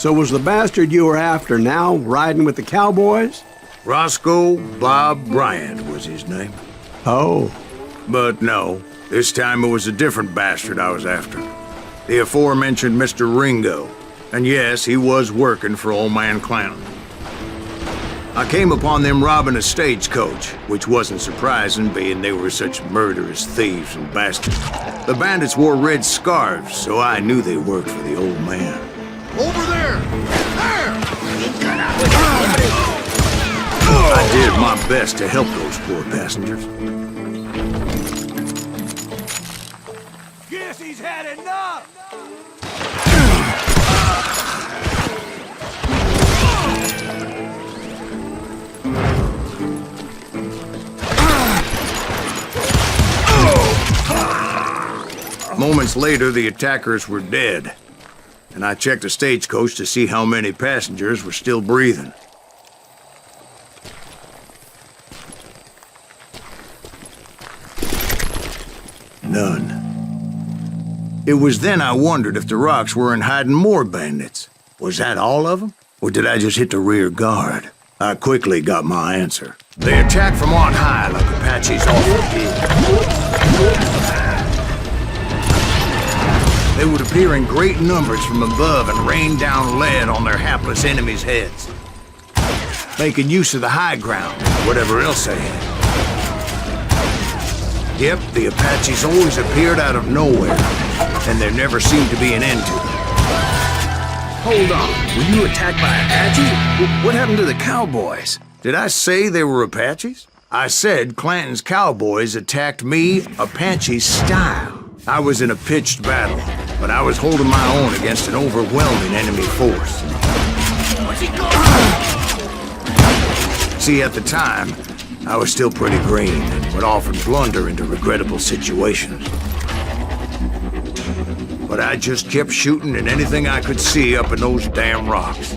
So was the bastard you were after now riding with the Cowboys? Roscoe Bob Bryant was his name. Oh. But no, this time it was a different bastard I was after. The aforementioned Mr. Ringo. And yes, he was working for Old Man Clanton. I came upon them robbing a stagecoach, which wasn't surprising, being they were such murderous thieves and bastards. The bandits wore red scarves, so I knew they worked for the old man. Over there! There! I did my best to help those poor passengers. Guess he's had enough! Moments later, the attackers were dead, and I checked the stagecoach to see how many passengers were still breathing. None. It was then I wondered if the rocks weren't hiding more bandits. Was that all of them? Or did I just hit the rear guard? I quickly got my answer. They attacked from on high like Apaches often did. They would appear in great numbers from above and rain down lead on their hapless enemies' heads, making use of the high ground, whatever else they had. Yep, the Apaches always appeared out of nowhere, and there never seemed to be an end to them. Hold on, were you attacked by Apaches? What happened to the Cowboys? Did I say they were Apaches? I said Clanton's Cowboys attacked me Apache style. I was in a pitched battle, but I was holding my own against an overwhelming enemy force. What's he going? See, at the time, I was still pretty green and would often blunder into regrettable situations. But I just kept shooting at anything I could see up in those damn rocks.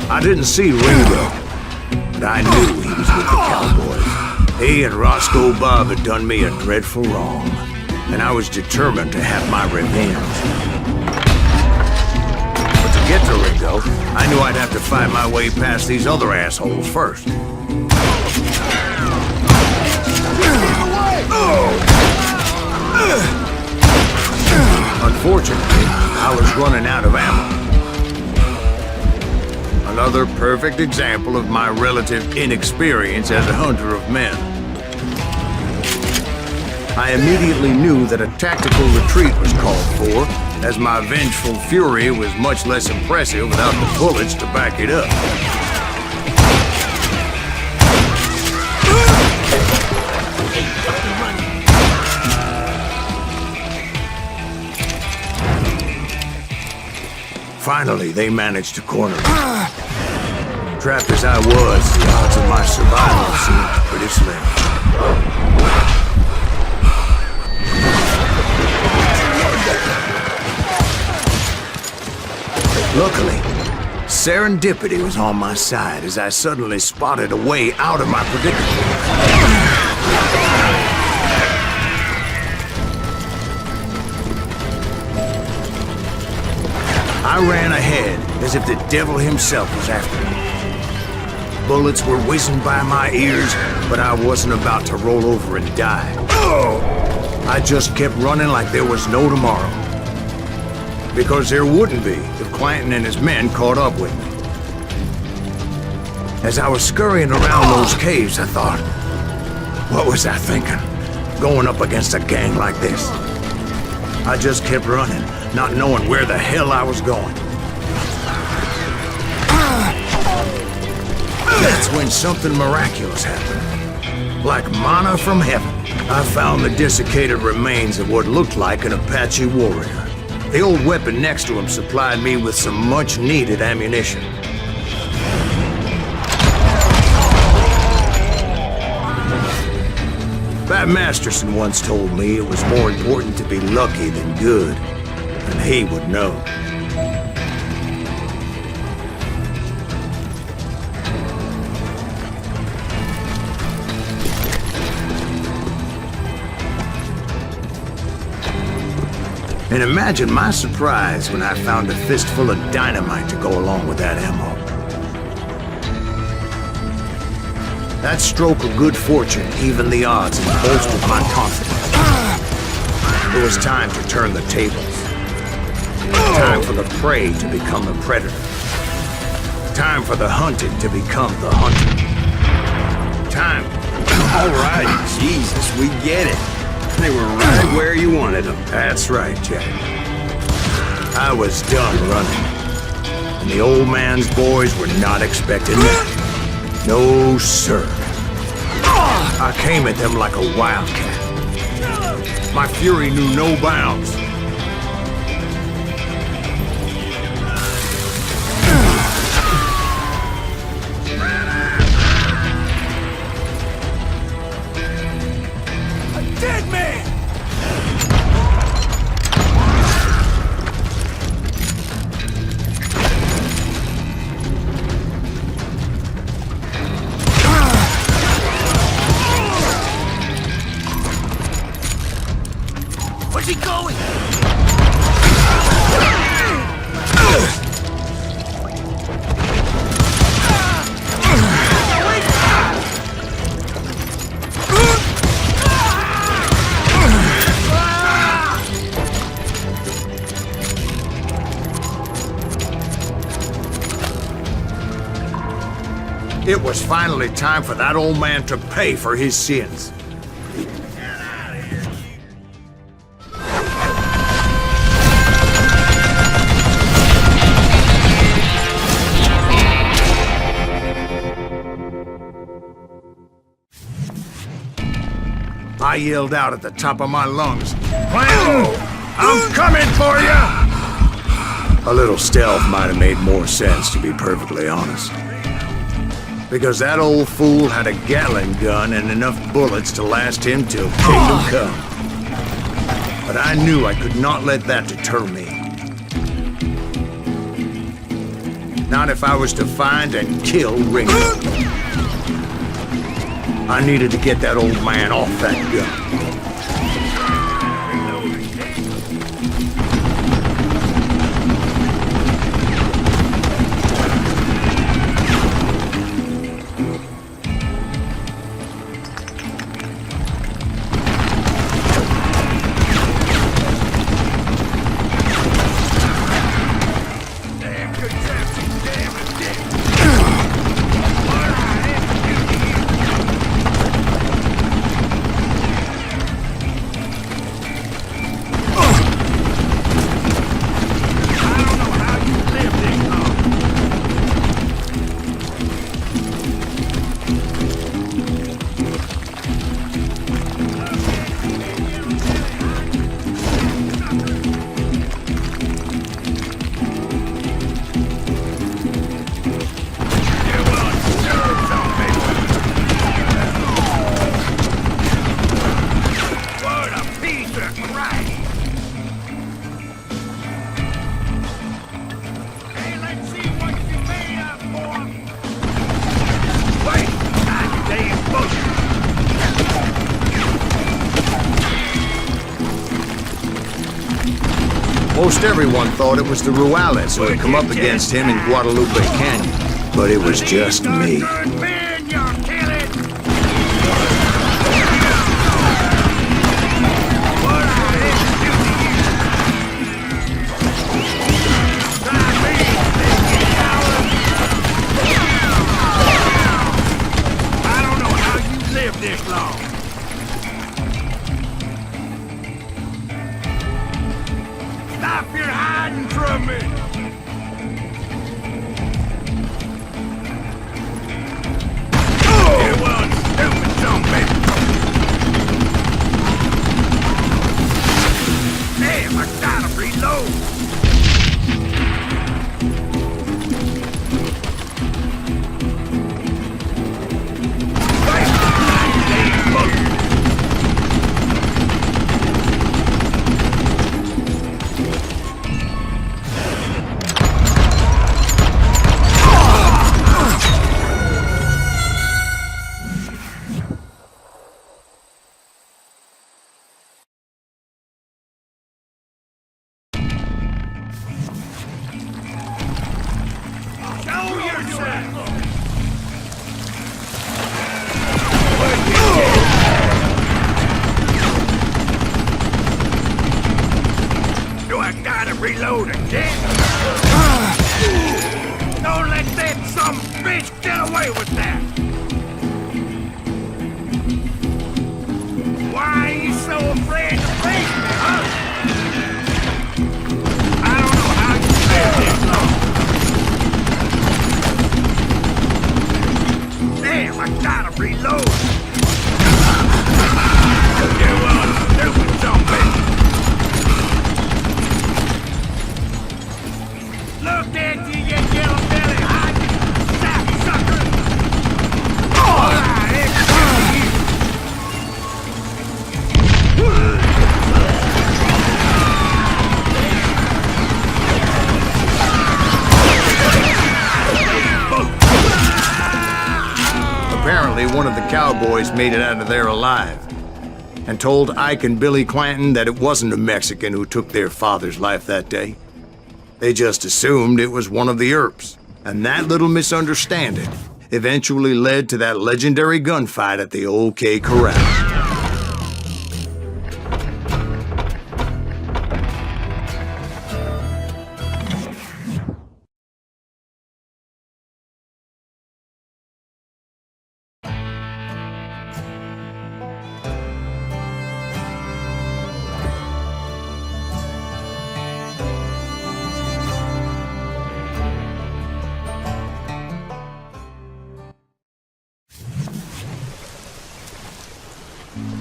I didn't see Ringo, but I knew he was with the Cowboys. He and Roscoe Bob had done me a dreadful wrong, and I was determined to have my revenge. But to get to Ringo, I knew I'd have to fight my way past these other assholes first. Unfortunately, I was running out of ammo. Another perfect example of my relative inexperience as a hunter of men. I immediately knew that a tactical retreat was called for, as my vengeful fury was much less impressive without the bullets to back it up. Finally, they managed to corner me. Trapped as I was, the odds of my survival seemed pretty slim. Luckily, serendipity was on my side as I suddenly spotted a way out of my predicament. I ran ahead as if the devil himself was after me. Bullets were whizzing by my ears, but I wasn't about to roll over and die. I just kept running like there was no tomorrow. Because there wouldn't be if Clanton and his men caught up with me. As I was scurrying around those caves, I thought, what was I thinking? Going up against a gang like this? I just kept running, not knowing where the hell I was going. That's when something miraculous happened. Like manna from heaven, I found the desiccated remains of what looked like an Apache warrior. The old weapon next to him supplied me with some much-needed ammunition. Bat Masterson once told me it was more important to be lucky than good, and he would know. And imagine my surprise when I found a fistful of dynamite to go along with that ammo. That stroke of good fortune evened the odds and bolstered my confidence. It was time to turn the tables. Time for the prey to become the predator. Time for the hunted to become the hunted. Time. All right, Jesus, we get it. They were right where you wanted them. That's right, Jack. I was done running. And the old man's boys were not expecting that. No, sir. I came at them like a wildcat. My fury knew no bounds. Dead man! Where's he going? It was finally time for that old man to pay for his sins. I yelled out at the top of my lungs, "Clan, I'm coming for you!" A little stealth might have made more sense, to be perfectly honest. Because that old fool had a Gatling gun and enough bullets to last him till kingdom come. But I knew I could not let that deter me. Not if I was to find and kill Ringo. I needed to get that old man off that gun. Most everyone thought it was the Ruales who had come up against him in Guadalupe Canyon, but it was just me. This long. Stop your hiding from me! Get away with that! Why are you so afraid to face me, huh? I don't know how you live this long. Damn, I gotta reload. You stupid zombie. Look at you, you yellow belly hot sapsucker. All right, it's Apparently, one of the Cowboys made it out of there alive and told Ike and Billy Clanton that it wasn't a Mexican who took their father's life that day. They just assumed it was one of the Earps, and that little misunderstanding eventually led to that legendary gunfight at the OK Corral.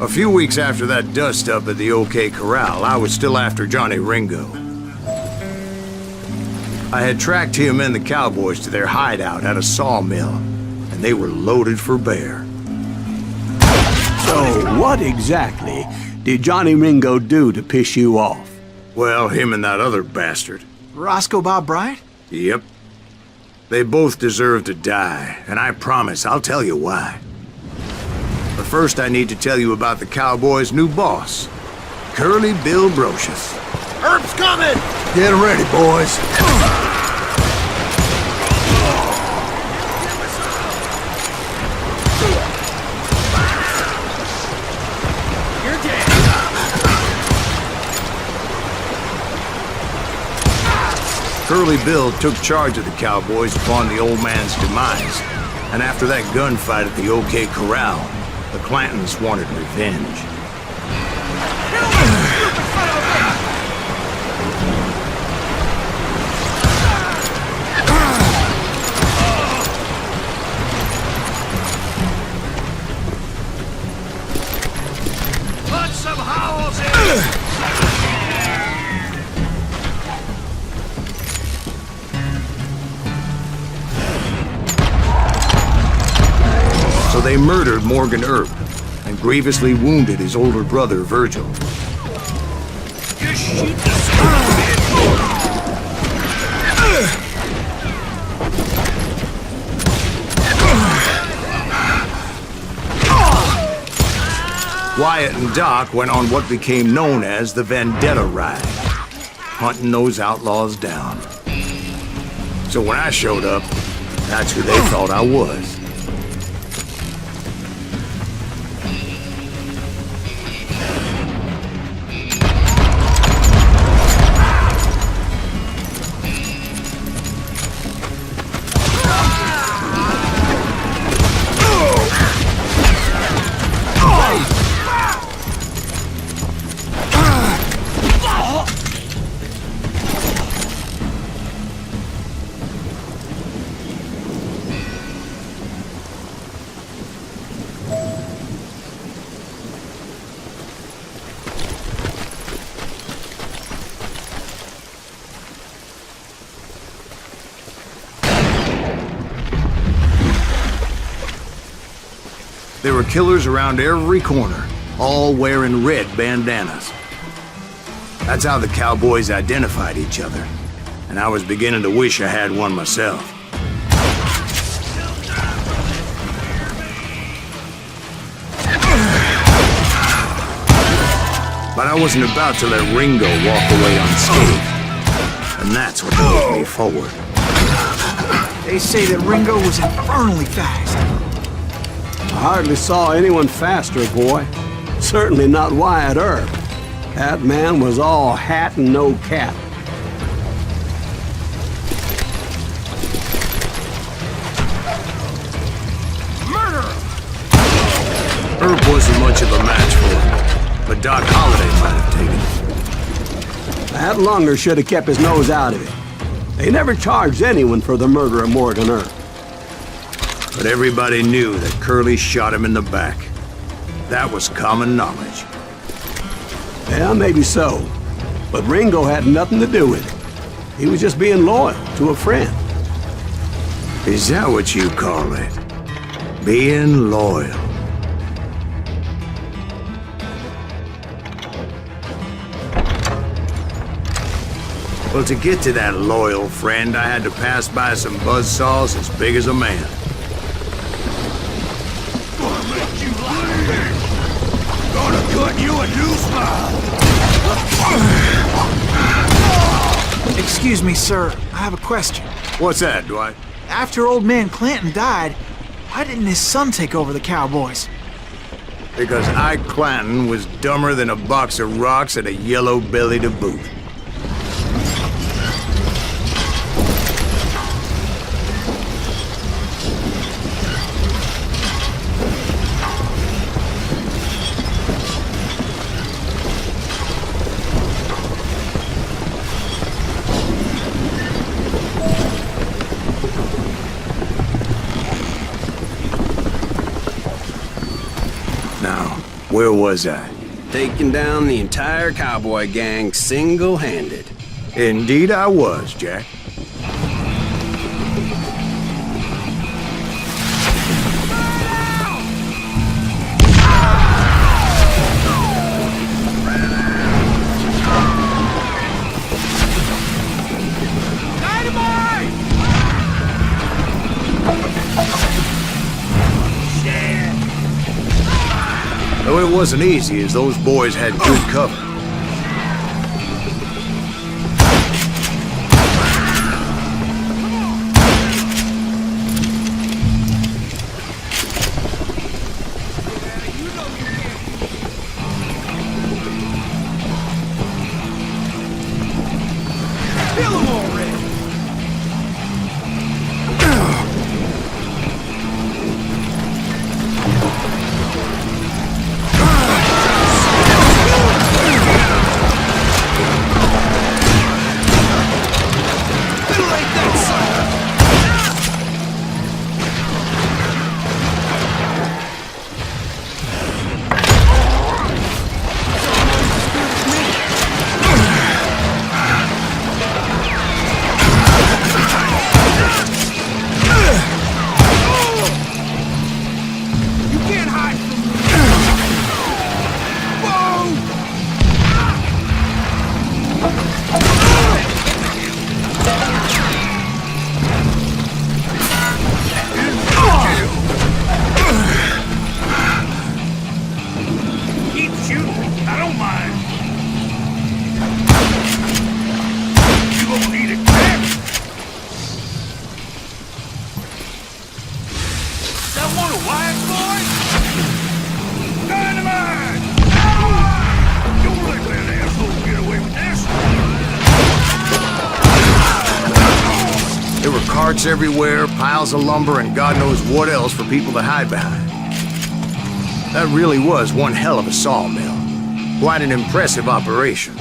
A few weeks after that dust-up at the OK Corral, I was still after Johnny Ringo. I had tracked him and the Cowboys to their hideout at a sawmill, and they were loaded for bear. So what exactly did Johnny Ringo do to piss you off? Well, him and that other bastard. Roscoe Bob Bryant? Yep. They both deserve to die, and I promise I'll tell you why. But first I need to tell you about the Cowboys' new boss, Curly Bill Brocious. Herb's coming! Get ready, boys. You're dead! Curly Bill took charge of the Cowboys upon the old man's demise, and after that gunfight at the OK Corral, the Clantons wanted revenge. Put some howls in! So they murdered Morgan Earp and grievously wounded his older brother, Virgil. You shoot the son of a bitch! Wyatt and Doc went on what became known as the Vendetta Ride, hunting those outlaws down. So when I showed up, that's who they thought I was. There were killers around every corner, all wearing red bandanas. That's how the Cowboys identified each other, and I was beginning to wish I had one myself. But I wasn't about to let Ringo walk away unscathed, and that's what moved me forward. They say that Ringo was infernally fast. I hardly saw anyone faster, boy. Certainly not Wyatt Earp. That man was all hat and no cap. Earp wasn't much of a match for him, but Doc Holliday might have taken it. That Lunger should have kept his nose out of it. They never charged anyone for the murder of Morgan Earp. But everybody knew that Curly shot him in the back. That was common knowledge. Yeah, maybe so. But Ringo had nothing to do with it. He was just being loyal to a friend. Is that what you call it? Being loyal? Well, to get to that loyal friend, I had to pass by some buzzsaws as big as a man. Gonna make you like Gonna cut you a new smile. Excuse me, sir. I have a question. What's that, Dwight? After old man Clanton died, why didn't his son take over the Cowboys? Because Ike Clanton was dumber than a box of rocks and a yellow belly to boot. Where was I? Taking down the entire cowboy gang single-handed. Indeed I was, Jack. Though it wasn't easy, as those boys had good cover. Kill him already! There were carts everywhere, piles of lumber, and God knows what else for people to hide behind. That really was one hell of a sawmill. Quite an impressive operation.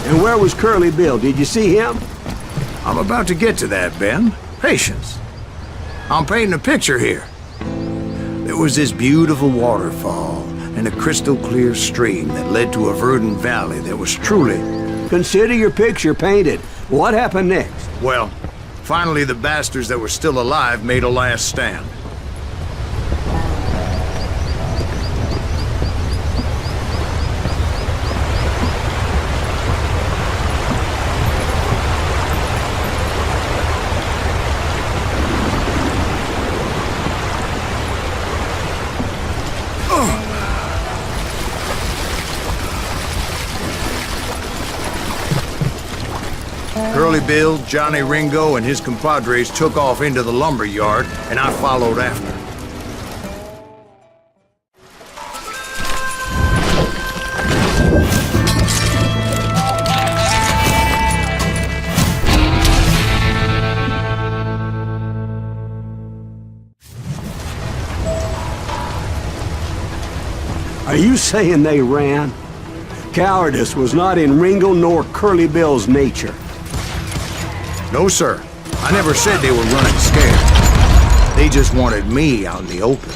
And where was Curly Bill? Did you see him? I'm about to get to that, Ben. Patience. I'm painting a picture here. There was this beautiful waterfall, and and a crystal clear stream that led to a verdant valley that was truly... Consider your picture painted. What happened next? Well, finally the bastards that were still alive made a last stand. Curly Bill, Johnny Ringo, and his compadres took off into the lumber yard, and I followed after. Are you saying they ran? Cowardice was not in Ringo nor Curly Bill's nature. No, sir. I never said they were running scared. They just wanted me out in the open.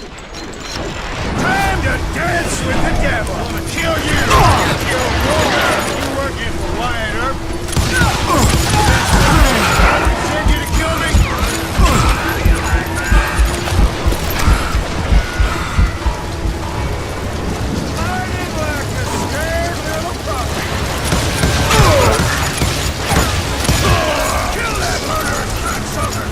Time to dance with the devil! I'm gonna kill you! You working for Wyatt Earp? Send you to kill me? Hiding like a scared little puppy. Kill that murderous cocksucker!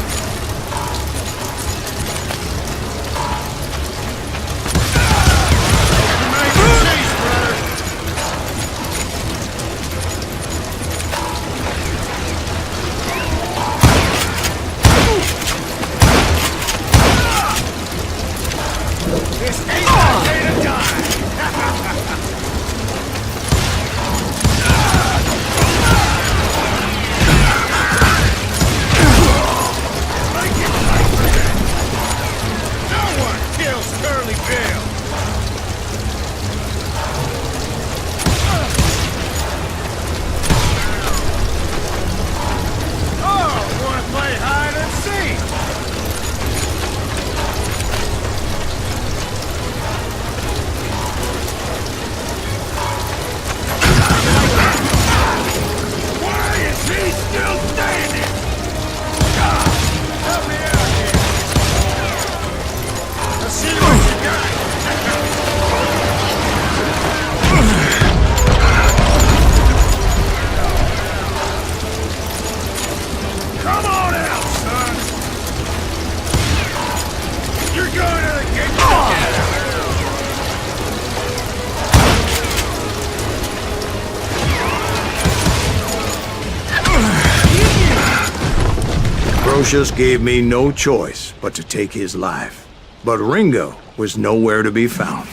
This ain't my day to die! Like it like that! No one kills Curly Bill! Oh, wanna play hide and seek? Why is he still standing? Help me out here. Let's see what you got. Come on out, son. You're going to the gate. Brocious gave me no choice but to take his life. But Ringo was nowhere to be found.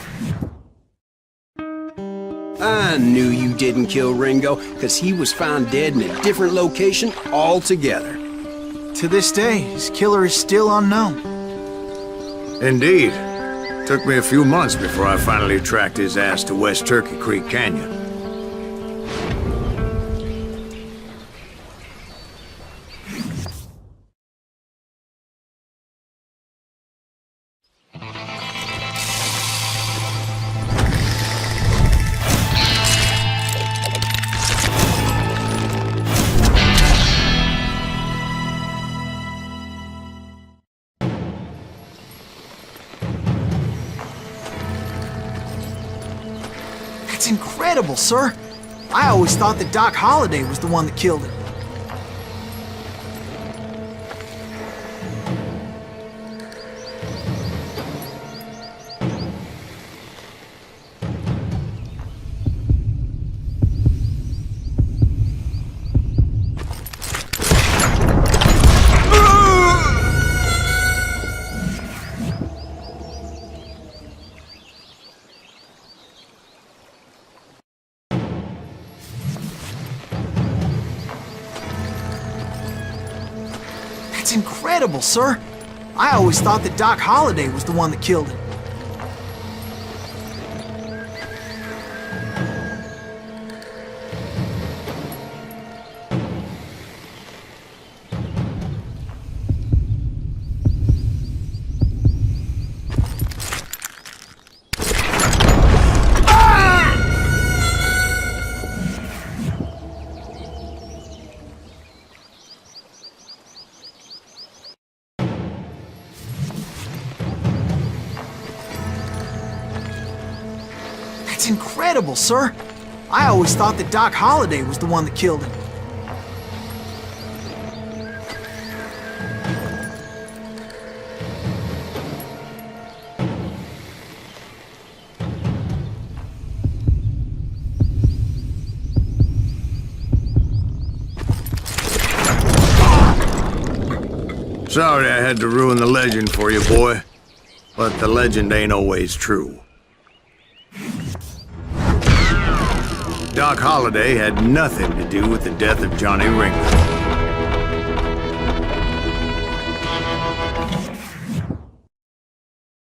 I knew you didn't kill Ringo, because he was found dead in a different location altogether. To this day, his killer is still unknown. Indeed. Took me a few months before I finally tracked his ass to West Turkey Creek Canyon. That's incredible, sir. I always thought that Doc Holliday was the one that killed him. That's incredible, sir. I always thought that Doc Holliday was the one that killed him. That's incredible, sir. I always thought that Doc Holliday was the one that killed him. Sorry I had to ruin the legend for you, boy. But the legend ain't always true. Doc Holliday had nothing to do with the death of Johnny Ringo.